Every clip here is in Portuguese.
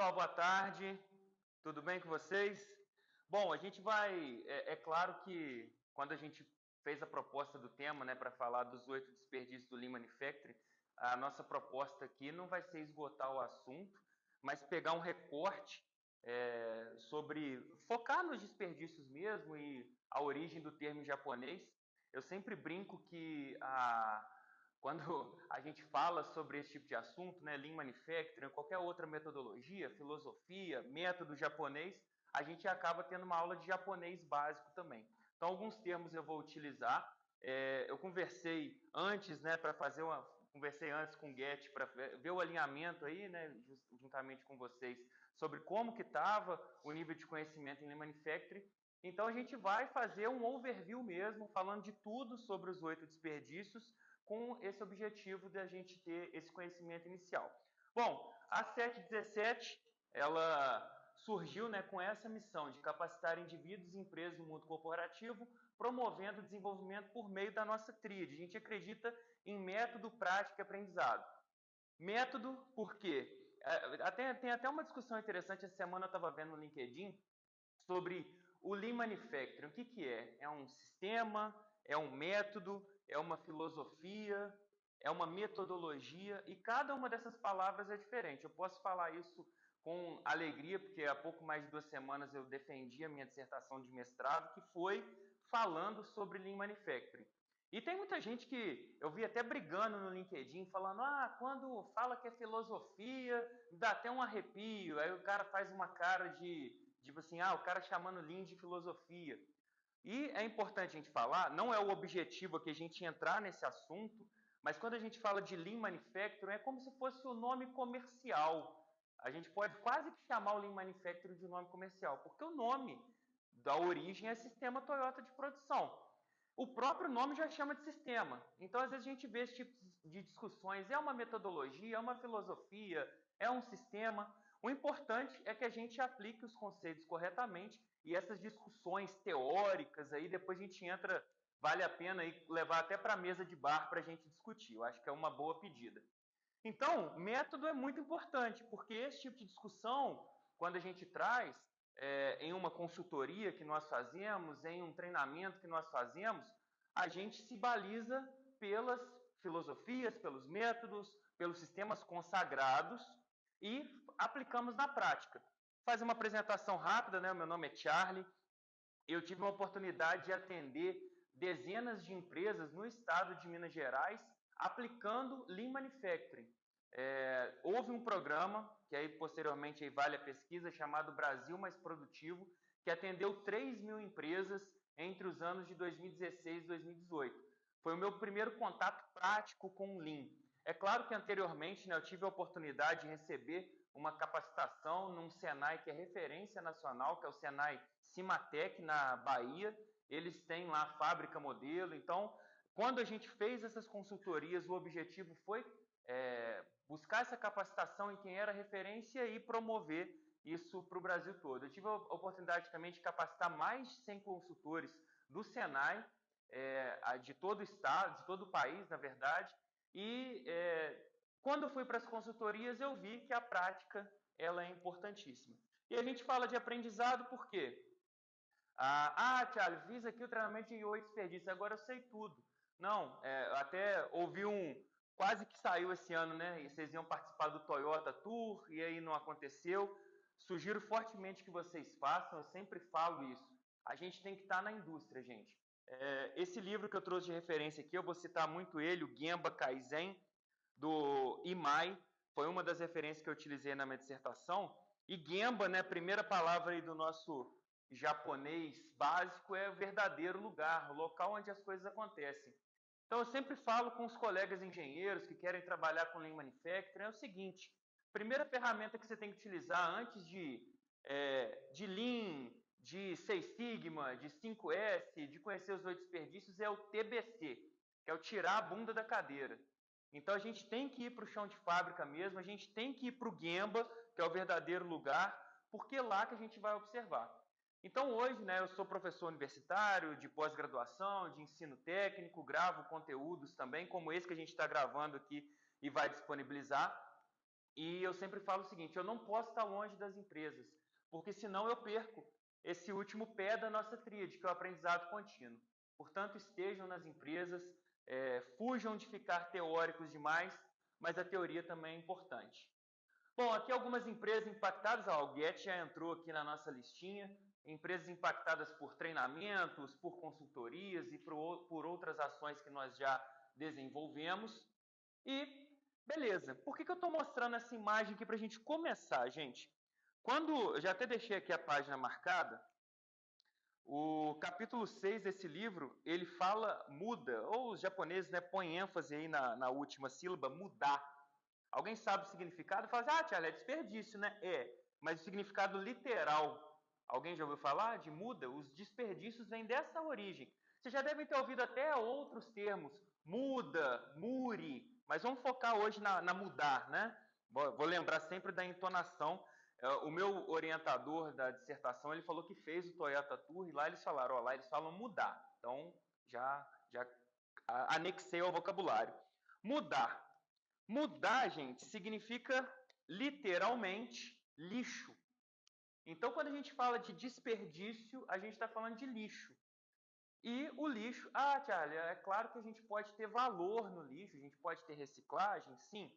pessoal, boa tarde. Tudo bem com vocês? Bom, a gente vai. É claro que quando a gente fez a proposta do tema, né, para falar dos 8 desperdícios do Lean Manufacturing, a nossa proposta aqui não vai ser esgotar o assunto, mas pegar um recorte sobre focar nos desperdícios mesmo e a origem do termo em japonês. Eu sempre brinco que quando a gente fala sobre esse tipo de assunto, né, Lean Manufacturing, qualquer outra metodologia, filosofia, método japonês, a gente acaba tendo uma aula de japonês básico também. Então, alguns termos eu vou utilizar. Eu conversei antes, né, para fazer uma. Conversei antes com o Get para ver o alinhamento aí, né, juntamente com vocês, sobre como que estava o nível de conhecimento em Lean Manufacturing. Então, a gente vai fazer um overview mesmo, falando de tudo sobre os 8 desperdícios, com esse objetivo de a gente ter esse conhecimento inicial. Bom, a 717, ela surgiu, né, com essa missão de capacitar indivíduos e empresas no mundo corporativo, promovendo o desenvolvimento por meio da nossa tríade. A gente acredita em método, prática e aprendizado. Método, por quê? Tem até uma discussão interessante, essa semana eu estava vendo no LinkedIn, sobre o Lean Manufacturing. O que é? É um sistema? É um método? É uma filosofia? É uma metodologia? E cada uma dessas palavras é diferente. Eu posso falar isso com alegria, porque há pouco mais de 2 semanas eu defendi a minha dissertação de mestrado, que foi falando sobre Lean Manufacturing. E tem muita gente que eu vi até brigando no LinkedIn, falando: quando fala que é filosofia, dá até um arrepio. Aí o cara faz uma cara de, tipo assim, o cara chamando Lean de filosofia. E é importante a gente falar, não é o objetivo aqui a gente entrar nesse assunto, mas quando a gente fala de Lean Manufacturing, é como se fosse o nome comercial. A gente pode quase que chamar o Lean Manufacturing de nome comercial, porque o nome da origem é Sistema Toyota de Produção. O próprio nome já chama de sistema. Então, às vezes, a gente vê esse tipo de discussões. É uma metodologia, é uma filosofia, é um sistema. O importante é que a gente aplique os conceitos corretamente e essas discussões teóricas aí, depois a gente entra, vale a pena aí levar até para a mesa de bar para a gente discutir. Eu acho que é uma boa pedida. Então, método é muito importante, porque esse tipo de discussão, quando a gente traz em uma consultoria que nós fazemos, em um treinamento que nós fazemos, a gente se baliza pelas filosofias, pelos métodos, pelos sistemas consagrados e aplicamos na prática. Fazer uma apresentação rápida, né? Meu nome é Charlie. Eu tive uma oportunidade de atender dezenas de empresas no estado de Minas Gerais aplicando Lean Manufacturing. Houve um programa, que aí posteriormente aí vale a pesquisa, chamado Brasil Mais Produtivo, que atendeu 3.000 empresas entre os anos de 2016 e 2018. Foi o meu primeiro contato prático com o Lean. É claro que anteriormente, né, eu tive a oportunidade de receber uma capacitação num Senai que é referência nacional, que é o Senai Cimatec, na Bahia. Eles têm lá a fábrica modelo. Então, quando a gente fez essas consultorias, o objetivo foi buscar essa capacitação em quem era referência e promover isso para o Brasil todo. Eu tive a oportunidade também de capacitar mais de 100 consultores do Senai, de todo o estado, de todo o país, na verdade, e quando eu fui para as consultorias, eu vi que a prática ela é importantíssima. E a gente fala de aprendizado por quê? Thiago, fiz aqui o treinamento de 8 desperdícios, agora eu sei tudo. Não, até ouvi quase que saiu esse ano, né? E vocês iam participar do Toyota Tour, e aí não aconteceu. Sugiro fortemente que vocês façam, eu sempre falo isso. A gente tem que estar na indústria, gente. Esse livro que eu trouxe de referência aqui, eu vou citar muito ele, o Gemba Kaizen, do Imai, foi uma das referências que eu utilizei na minha dissertação. E Gemba, né, a primeira palavra aí do nosso japonês básico, é o verdadeiro lugar, o local onde as coisas acontecem. Então, eu sempre falo com os colegas engenheiros que querem trabalhar com Lean Manufacturing, é o seguinte: a primeira ferramenta que você tem que utilizar antes de Lean, de Six Sigma, de 5S, de conhecer os 8 desperdícios, é o TBC, que é o tirar a bunda da cadeira. Então, a gente tem que ir para o chão de fábrica mesmo, a gente tem que ir para o Gemba, que é o verdadeiro lugar, porque é lá que a gente vai observar. Então, hoje, né, eu sou professor universitário, de pós-graduação, de ensino técnico, gravo conteúdos também, como esse que a gente está gravando aqui e vai disponibilizar. E eu sempre falo o seguinte, eu não posso estar longe das empresas, porque senão eu perco esse último pé da nossa tríade, que é o aprendizado contínuo. Portanto, estejam nas empresas, fujam de ficar teóricos demais, mas a teoria também é importante. Bom, aqui algumas empresas impactadas, o Get já entrou aqui na nossa listinha, empresas impactadas por treinamentos, por consultorias e por outras ações que nós já desenvolvemos. E, beleza, por que eu estou mostrando essa imagem aqui para a gente começar, gente? Eu já até deixei aqui a página marcada, o capítulo 6 desse livro, ele fala muda, ou os japoneses põem ênfase aí na última sílaba, mudar. Alguém sabe o significado? Fala assim, Tiago, é desperdício, né? Mas o significado literal, alguém já ouviu falar de muda? Os desperdícios vêm dessa origem. Vocês já devem ter ouvido até outros termos, muda, muri, mas vamos focar hoje na mudar, né? Vou lembrar sempre da entonação. O meu orientador da dissertação, ele falou que fez o Toyota Tour e lá eles falaram, lá eles falam mudar. Então, já anexei ao vocabulário. Mudar. Mudar, gente, significa literalmente lixo. Então, quando a gente fala de desperdício, a gente está falando de lixo. E o lixo, Tiago, é claro que a gente pode ter valor no lixo, a gente pode ter reciclagem, sim.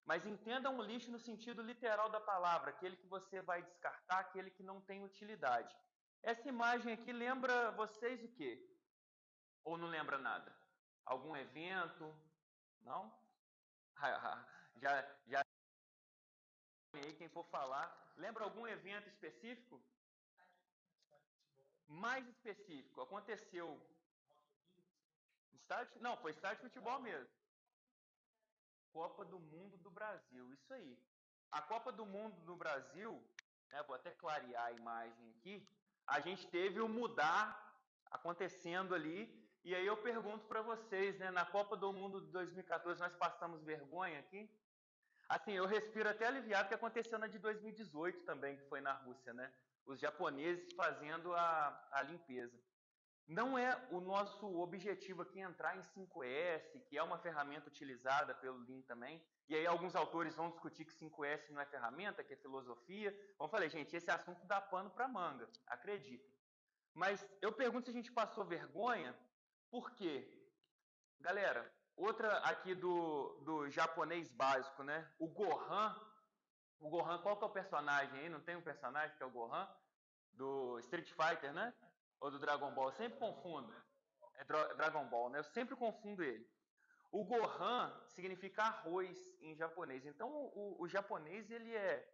Mas entendam o lixo no sentido literal da palavra, aquele que você vai descartar, aquele que não tem utilidade. Essa imagem aqui lembra vocês o quê? Ou não lembra nada? Algum evento? Não? Já aí quem for falar. Lembra algum evento específico? Mais específico. Aconteceu. Não, foi estádio de futebol mesmo. Copa do Mundo do Brasil, isso aí. A Copa do Mundo do Brasil, vou até clarear a imagem aqui, a gente teve o mudar acontecendo ali, e aí eu pergunto para vocês, na Copa do Mundo de 2014 nós passamos vergonha aqui? Assim, eu respiro até aliviado que aconteceu na de 2018 também, que foi na Rússia, né? Os japoneses fazendo a limpeza. Não é o nosso objetivo aqui entrar em 5S, que é uma ferramenta utilizada pelo Lean também. E aí alguns autores vão discutir que 5S não é ferramenta, que é filosofia. Como eu falei, gente, esse assunto dá pano para manga, acreditem. Mas eu pergunto se a gente passou vergonha, por quê? Galera, outra aqui do japonês básico, né? O Gohan, qual que é o personagem aí? Não tem um personagem que é o Gohan? Do Street Fighter, né? Ou do Dragon Ball? Eu sempre confundo. É Dragon Ball, né? Eu sempre confundo ele. O Gohan significa arroz em japonês. Então, o japonês, ele é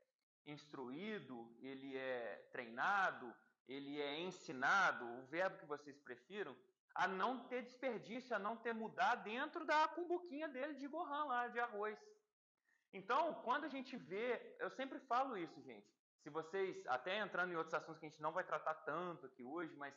instruído, ele é treinado, ele é ensinado, o verbo que vocês prefiram, a não ter desperdício, a não ter mudar dentro da cumbuquinha dele de Gohan lá, de arroz. Então, quando a gente vê, eu sempre falo isso, gente. Se vocês, até entrando em outros assuntos que a gente não vai tratar tanto aqui hoje, mas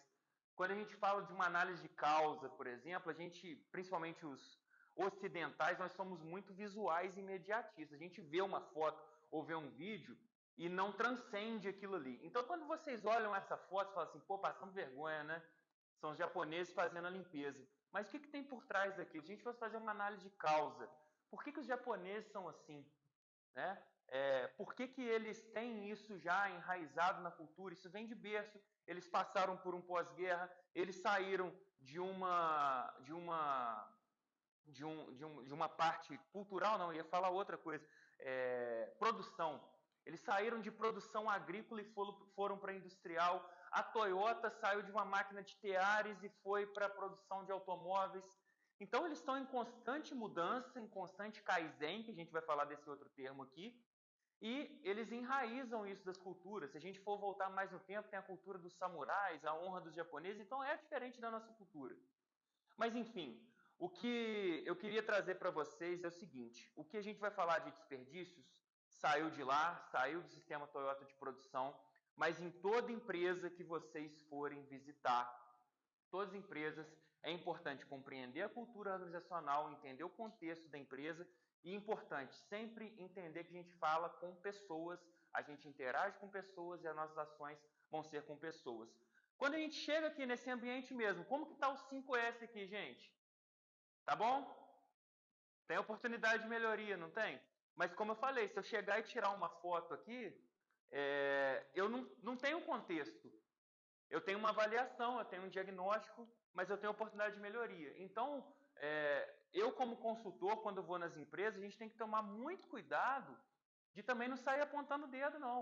quando a gente fala de uma análise de causa, por exemplo, a gente, principalmente os ocidentais, nós somos muito visuais e imediatistas. A gente vê uma foto ou vê um vídeo e não transcende aquilo ali. Então, quando vocês olham essa foto, você fala assim, pô, passando vergonha, né? São os japoneses fazendo a limpeza. Mas o que tem por trás daquilo? Se a gente fosse fazer uma análise de causa, por que os japoneses são assim? Né? Por que eles têm isso já enraizado na cultura? Isso vem de berço. Eles passaram por um pós-guerra, eles saíram de uma parte cultural, não, ia falar outra coisa, produção. Eles saíram de produção agrícola e foram para industrial. A Toyota saiu de uma máquina de teares e foi para a produção de automóveis. Então, eles estão em constante mudança, em constante kaizen, que a gente vai falar desse outro termo aqui, e eles enraizam isso das culturas. Se a gente for voltar mais no tempo, tem a cultura dos samurais, a honra dos japoneses, então é diferente da nossa cultura. Mas, enfim, o que eu queria trazer para vocês é o seguinte, o que a gente vai falar de desperdícios saiu de lá, saiu do sistema Toyota de produção, mas em toda empresa que vocês forem visitar, todas as empresas, é importante compreender a cultura organizacional, entender o contexto da empresa e é importante sempre entender que a gente fala com pessoas, a gente interage com pessoas e as nossas ações vão ser com pessoas. Quando a gente chega aqui nesse ambiente mesmo, como que está o 5S aqui, gente? Tá bom? Tem oportunidade de melhoria, não tem? Mas como eu falei, se eu chegar e tirar uma foto aqui, eu não tenho contexto. Eu tenho uma avaliação, eu tenho um diagnóstico, mas eu tenho oportunidade de melhoria. Então, eu como consultor, quando vou nas empresas, a gente tem que tomar muito cuidado de também não sair apontando o dedo, não.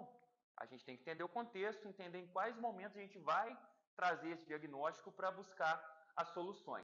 A gente tem que entender o contexto, entender em quais momentos a gente vai trazer esse diagnóstico para buscar as soluções.